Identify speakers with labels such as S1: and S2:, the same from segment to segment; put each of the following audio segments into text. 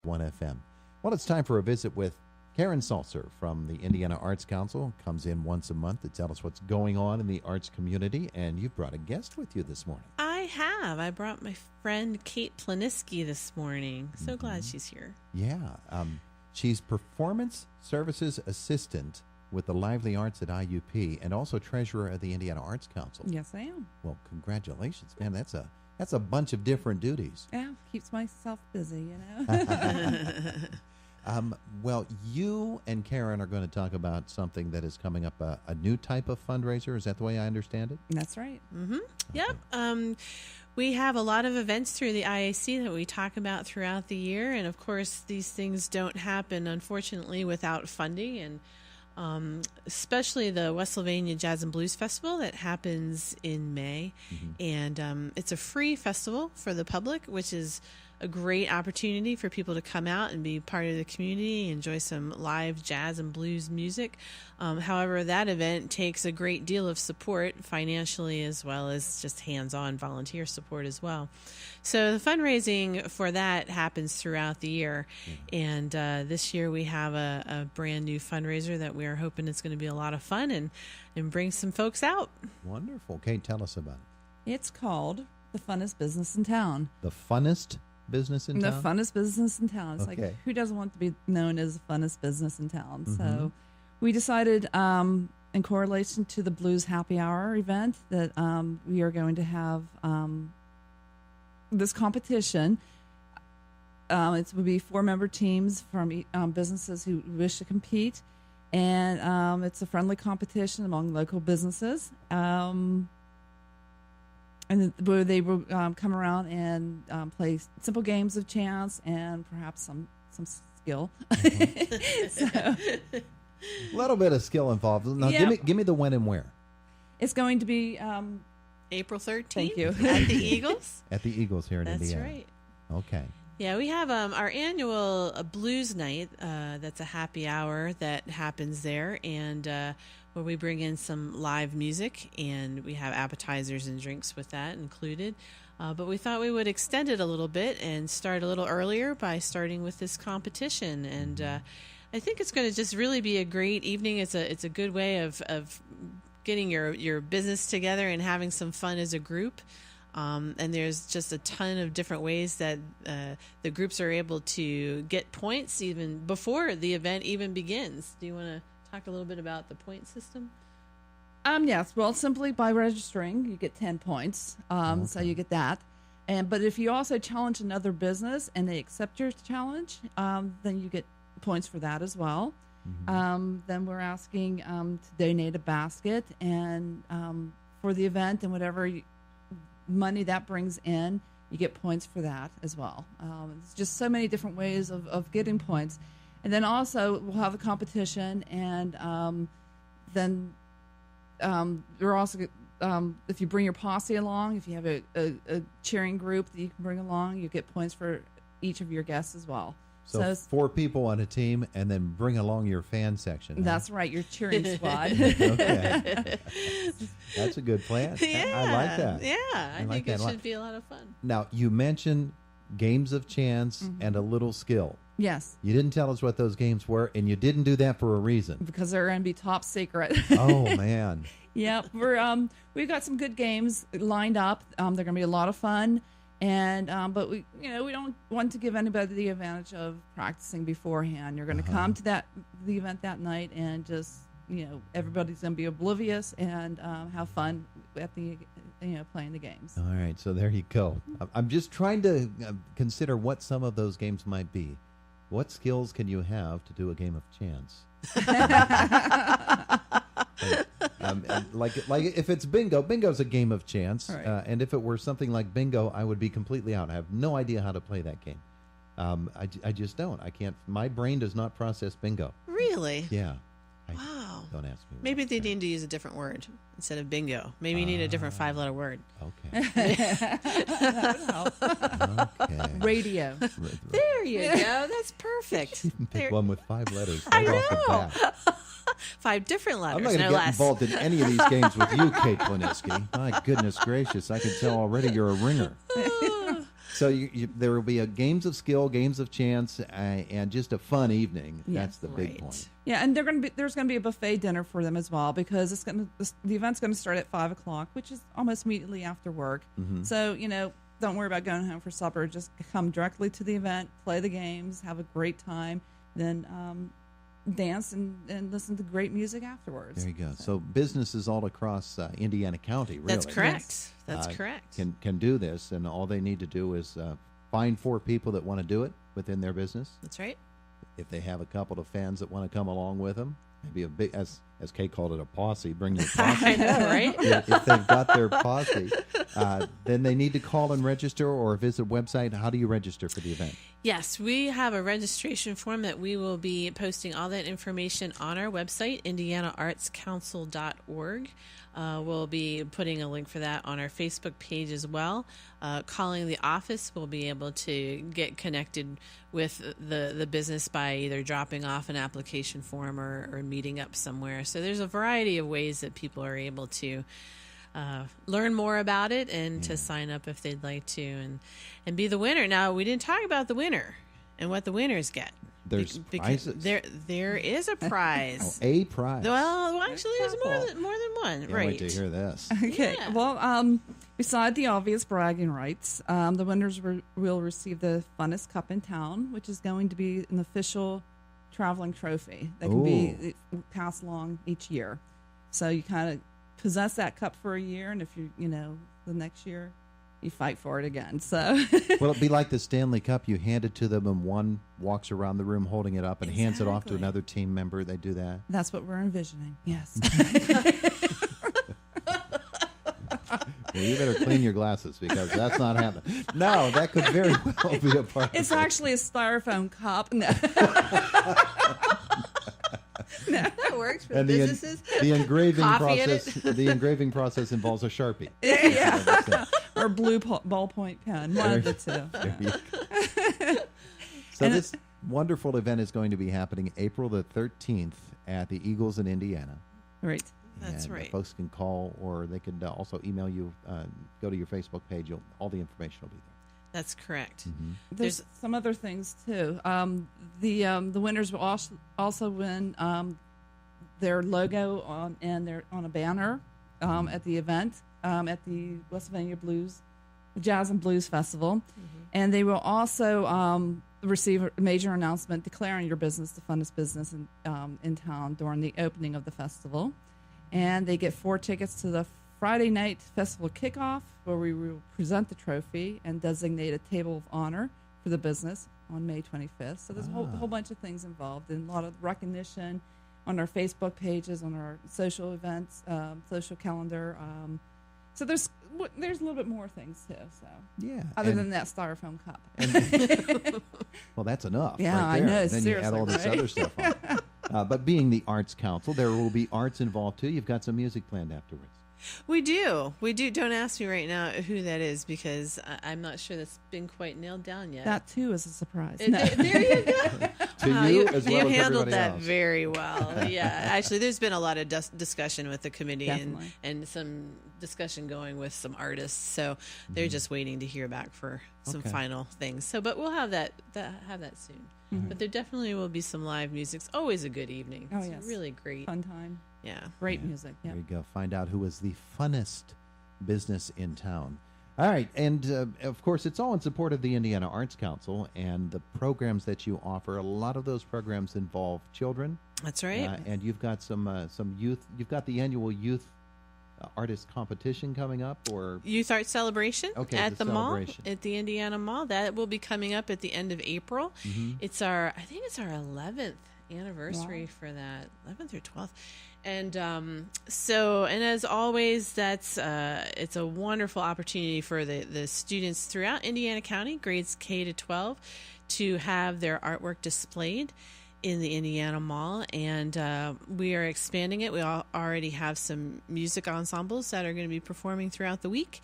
S1: FM. Well, it's time for a visit with Karen Salser from the Indiana Arts Council. Comes in once a month to tell us what's going on in the arts community, and you've brought a guest with you this morning.
S2: I have. I brought my friend Cate Planisky this morning. So glad she's here.
S1: Yeah. She's Performance Services Assistant with the Lively Arts at IUP and also Treasurer of the Indiana Arts Council.
S3: Yes, I am.
S1: Well, congratulations, man. That's a bunch of different duties.
S3: Yeah, keeps myself busy,
S1: Well, you and Karen are going to talk about something that is coming up, a new type of fundraiser. Is that the way I understand it?
S3: That's right.
S2: Mm-hmm.
S1: Okay.
S2: Yep. We have a lot of events through the IAC that we talk about throughout the year. And, of course, these things don't happen, unfortunately, without funding. And especially the West Sylvania Jazz and Blues Festival that happens in May. Mm-hmm. And it's a free festival for the public, which is a great opportunity for people to come out and be part of the community, enjoy some live jazz and blues music. However, that event takes a great deal of support financially as well as just hands-on volunteer support as well. So the fundraising for that happens throughout the year. And this year we have a brand new fundraiser that we are hoping it's going to be a lot of fun and bring some folks out.
S1: Wonderful. Kate, tell us about it.
S3: It's called The Funnest Business in Town.
S1: The funnest business in town?
S3: The funnest business in town. It's
S1: Okay.
S3: like, who doesn't want to be known as the funnest business in town? So we decided, in correlation to the Blues Happy Hour event, that we are going to have this competition. It will be 4-member teams from businesses who wish to compete. And it's a friendly competition among local businesses. And where they will come around and play simple games of chance and perhaps some skill.
S1: A little bit of skill involved. Now, give me the when and where.
S3: It's going to be
S2: April 13th.
S3: Thank you.
S2: At the Eagles.
S1: At the Eagles here in
S2: That's
S1: Indiana.
S2: right.
S1: Okay.
S2: Yeah, we have our annual blues night. That's a happy hour that happens there, and where we bring in some live music, and we have appetizers and drinks with that included. But we thought we would extend it a little bit and start a little earlier by starting with this competition. And I think it's going to just really be a great evening. It's a good way of getting your business together and having some fun as a group. And there's just a ton of different ways that the groups are able to get points even before the event even begins. Do you want to talk a little bit about the point system?
S3: Yes. Well, simply by registering, you get 10 points. So you get that. But if you also challenge another business and they accept your challenge, then you get points for that as well. Then we're asking to donate a basket and for the event, and whatever money that brings in, you get points for that as well. It's just so many different ways of getting points. And then also we'll have a competition, and then we're also, if you bring your posse along, if you have a cheering group that you can bring along, you get points for each of your guests as well.
S1: So 4 people on a team, and then bring along your fan section.
S3: That's right, your cheering squad.
S1: Okay. That's a good plan.
S2: Yeah,
S1: I like that.
S2: Yeah, I
S1: like
S2: think
S1: that
S2: it
S1: a lot.
S2: should be a lot of fun.
S1: Now, you mentioned games of chance and a little skill.
S3: Yes,
S1: You didn't tell us what those games were, and you didn't do that for a reason.
S3: because they're going to be top secret.
S1: Oh, man.
S3: Yeah, we've got some good games lined up. They're going to be a lot of fun, and but we don't want to give anybody the advantage of practicing beforehand. You're going to come to the event that night, and just everybody's going to be oblivious and have fun at the playing the games.
S1: All right, so there you go. I'm just trying to consider what some of those games might be. What skills can you have to do a game of chance? Like if it's bingo, bingo's a game of chance.
S3: Right.
S1: And if it were something like bingo, I would be completely out. I have no idea how to play that game. I just don't. I can't. My brain does not process bingo.
S2: Really?
S1: Yeah.
S2: Wow.
S1: Don't ask me.
S2: Maybe they need to use a different word instead of bingo. Maybe you need a different 5-letter word.
S1: Okay. Okay.
S3: Radio.
S2: There you go. That's perfect.
S1: Pick one with 5 letters.
S2: I
S1: right off the
S2: know.
S1: bat.
S2: 5 different letters,
S1: I'm not going to
S2: no
S1: get
S2: less.
S1: involved in any of these games with you, Kate Planisky. My goodness gracious. I can tell already you're a ringer. So there will be a games of skill, games of chance, and just a fun evening.
S3: Yes.
S1: That's the big point.
S3: Yeah, and there's going to be a buffet dinner for them as well, because the event's going to start at 5:00, which is almost immediately after work.
S1: Mm-hmm.
S3: So don't worry about going home for supper. Just come directly to the event, play the games, have a great time, then dance and listen to great music afterwards.
S1: There you go. So businesses all across Indiana County, really.
S2: That's correct.
S3: Yes.
S2: That's correct.
S1: Can do this, and all they need to do is find 4 people that want to do it within their business.
S2: That's right.
S1: If they have a couple of fans that want to come along with them, maybe a big, as Kate called it, a posse. Bring your posse.
S2: I know, right?
S1: If they've got their posse, then they need to call and register or visit website. How do you register for the event?
S2: Yes, we have a registration form that we will be posting all that information on our website, indianaartscouncil.org. We'll be putting a link for that on our Facebook page as well. Calling the office, we'll be able to get connected with the business by either dropping off an application form or meeting up somewhere. So there's a variety of ways that people are able to learn more about it and to sign up if they'd like to and be the winner. Now, we didn't talk about the winner and what the winners get.
S1: There's prizes.
S2: There is a prize.
S1: A prize.
S2: Well, actually, there's more than one.
S1: Can't
S2: right.
S1: wait to hear this.
S3: Okay.
S2: Yeah.
S3: Well, beside the obvious bragging rights, the winners will receive the funnest cup in town, which is going to be an official traveling trophy that can be passed along each year. So you kind of possess that cup for a year, and if the next year you fight for it again. So
S1: Will it be like the Stanley Cup? You hand it to them, and one walks around the room holding it up and hands it off to
S2: Exactly.
S1: another team member. They do that.
S3: that's what we're envisioning. Yes.
S1: Well, you better clean your glasses because that's not happening. No, that could very well be a part
S3: It's
S1: of it.
S3: actually a styrofoam cup. No.
S2: That works for
S1: And
S2: businesses.
S1: the engraving
S2: Coffee in
S1: process. The engraving process involves a Sharpie.
S3: Yeah. Or blue ballpoint pen. One of the two.
S1: There you go. So
S3: And
S1: this wonderful event is going to be happening April the 13th at the Eagles in Indiana.
S3: Right.
S2: That's
S1: And,
S2: right.
S1: folks can call, or they could also email you. Go to your Facebook page. All the information will be there.
S2: That's correct.
S3: There's some other things too. The winners will also win their logo on a banner at the event at the West Virginia Jazz and Blues Festival, and they will also receive a major announcement declaring your business the funnest business in town during the opening of the festival, and they get 4 tickets to the Friday night festival kickoff, where we will present the trophy and designate a table of honor for the business on May 25th. So there's a whole bunch of things involved, and a lot of recognition on our Facebook pages, on our social events, social calendar. So there's a little bit more things too. So
S1: Yeah.
S3: other than that styrofoam cup.
S1: Well, that's enough.
S3: Yeah,
S1: right
S3: I
S1: there.
S3: know,
S1: Then you add all this
S3: seriously,
S1: other stuff on. But being the Arts Council, there will be arts involved too. You've got some music planned afterwards.
S2: We do. Don't ask me right now who that is, because I'm not sure that's been quite nailed down yet.
S3: That too is a surprise.
S2: There you go.
S1: To
S2: Wow,
S1: you as well
S2: you
S1: as
S2: handled
S1: everybody
S2: that
S1: else.
S2: very well. Yeah, actually, there's been a lot of discussion with the committee
S3: Definitely.
S2: and some discussion going with some artists. So they're just waiting to hear back for some
S1: Okay.
S2: final things. So, but we'll have that soon. But there definitely will be some live music. It's always a good evening.
S3: Oh,
S2: It's
S3: yes.
S2: really great.
S3: Fun time.
S2: Yeah.
S3: Great music. Yeah.
S1: There you go. Find out who is the funnest business in town. All right. And, of course, it's all in support of the Indiana Arts Council and the programs that you offer. A lot of those programs involve children.
S2: That's right.
S1: And you've got some youth. You've got the annual youth artist competition coming up, or
S2: Youth Art Celebration at
S1: the
S2: the mall,
S1: celebration.
S2: at the Indiana Mall. That will be coming up at the end of April. It's I think it's our 11th anniversary for that, 11th or 12th. And and as always, it's a wonderful opportunity for the students throughout Indiana County, grades K to 12, to have their artwork displayed in the Indiana Mall, and we are expanding it. We already have some music ensembles that are going to be performing throughout the week,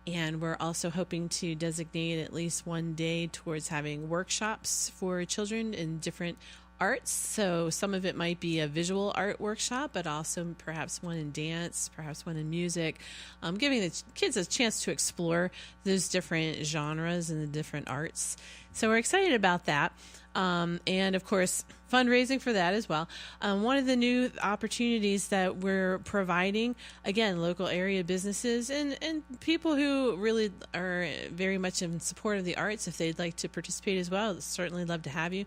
S2: and we're also hoping to designate at least one day towards having workshops for children in different arts. So some of it might be a visual art workshop, but also perhaps one in dance, perhaps one in music, giving the kids a chance to explore those different genres and the different arts. So we're excited about that. And of course, fundraising for that as well. One of the new opportunities that we're providing, again, local area businesses and people who really are very much in support of the arts, if they'd like to participate as well, certainly love to have you.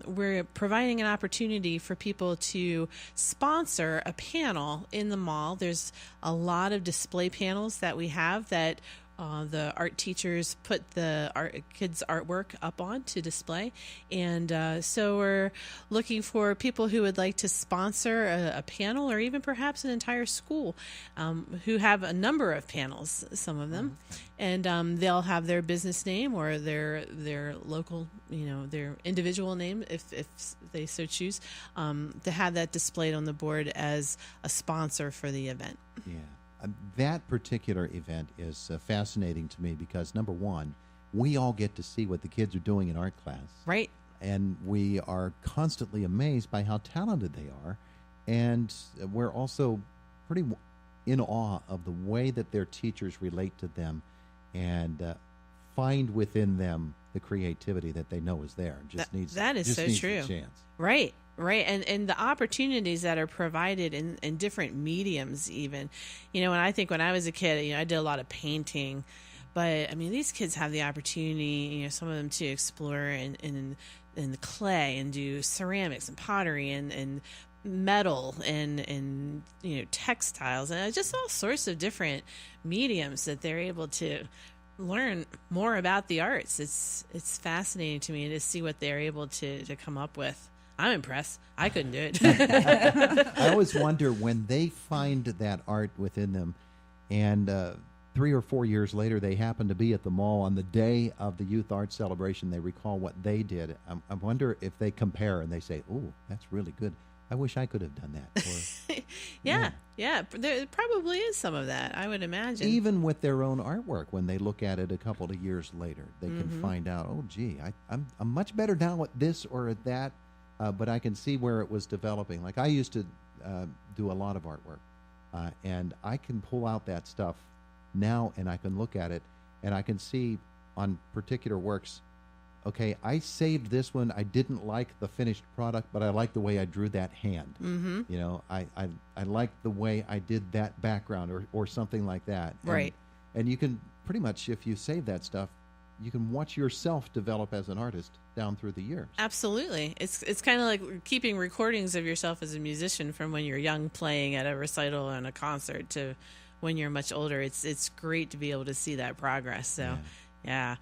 S2: We're providing an opportunity for people to sponsor a panel in the mall. There's a lot of display panels that we have that the art teachers put the kids' artwork up on to display. And so we're looking for people who would like to sponsor a panel or even perhaps an entire school who have a number of panels, some of them. And they'll have their business name or their local, their individual name, if they so choose, to have that displayed on the board as a sponsor for the event.
S1: Yeah. That particular event is fascinating to me because, number one, we all get to see what the kids are doing in art class.
S2: Right.
S1: And we are constantly amazed by how talented they are. And we're also pretty in awe of the way that their teachers relate to them and find within them the creativity that they know is there.
S2: That is so true.
S1: A chance.
S2: Right. Right. And the opportunities that are provided in different mediums even. When I was a kid, I did a lot of painting. But, these kids have the opportunity, some of them to explore in the clay and do ceramics and pottery and metal and textiles and just all sorts of different mediums that they're able to learn more about the arts. It's fascinating to me to see what they're able to come up with. I'm impressed. I couldn't do it.
S1: I always wonder when they find that art within them and 3 or 4 years later they happen to be at the mall on the day of the youth art celebration, they recall what they did. I wonder if they compare and they say, oh, that's really good. I wish I could have done that. Or,
S2: yeah. There probably is some of that, I would imagine.
S1: Even with their own artwork, when they look at it a couple of years later, they can find out, oh, gee, I'm much better now at this or at that. But I can see where it was developing. Like I used to do a lot of artwork, and I can pull out that stuff now, and I can look at it, and I can see on particular works, okay, I saved this one. I didn't like the finished product, but I like the way I drew that hand. Mm-hmm. I like the way I did that background or something like that.
S2: Right.
S1: And you can pretty much, if you save that stuff, you can watch yourself develop as an artist down through the years.
S2: Absolutely. It's kind of like keeping recordings of yourself as a musician from when you're young playing at a recital and a concert to when you're much older. It's great to be able to see that progress. So yeah.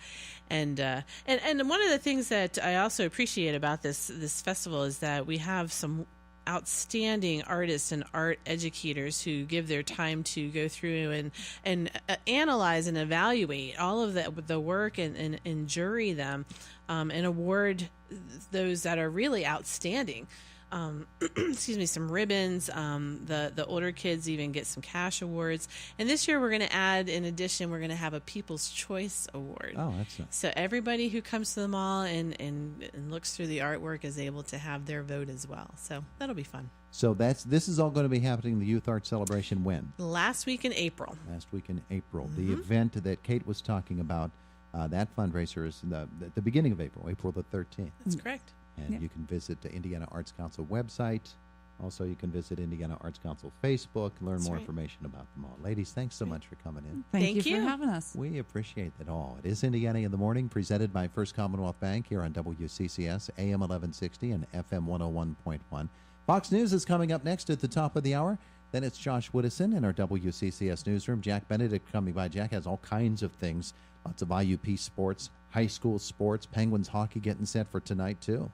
S2: And one of the things that I also appreciate about this festival is that we have some outstanding artists and art educators who give their time to go through and analyze and evaluate all of the work and jury them and award those that are really outstanding. Some ribbons. The older kids even get some cash awards. And this year we're going to add, in addition, we're going to have a People's Choice Award.
S1: Oh, that's nice.
S2: So everybody who comes to the mall and looks through the artwork is able to have their vote as well. So that'll be fun.
S1: So this is all going to be happening, the Youth Art Celebration, when?
S2: Last week in April.
S1: Mm-hmm. The event that Kate was talking about, that fundraiser is at the beginning of April the 13th.
S2: That's correct.
S1: And you can visit the Indiana Arts Council website. Also, you can visit Indiana Arts Council Facebook, learn more information about them all. Ladies, thanks so much for coming in.
S3: Thank you for having us.
S1: We appreciate it all. It is Indiana in the Morning, presented by First Commonwealth Bank here on WCCS, AM 1160 and FM 101.1. Fox News is coming up next at the top of the hour. Then it's Josh Woodison in our WCCS newsroom. Jack Benedict coming by. Jack has all kinds of things, lots of IUP sports, high school sports, Penguins hockey getting set for tonight, too.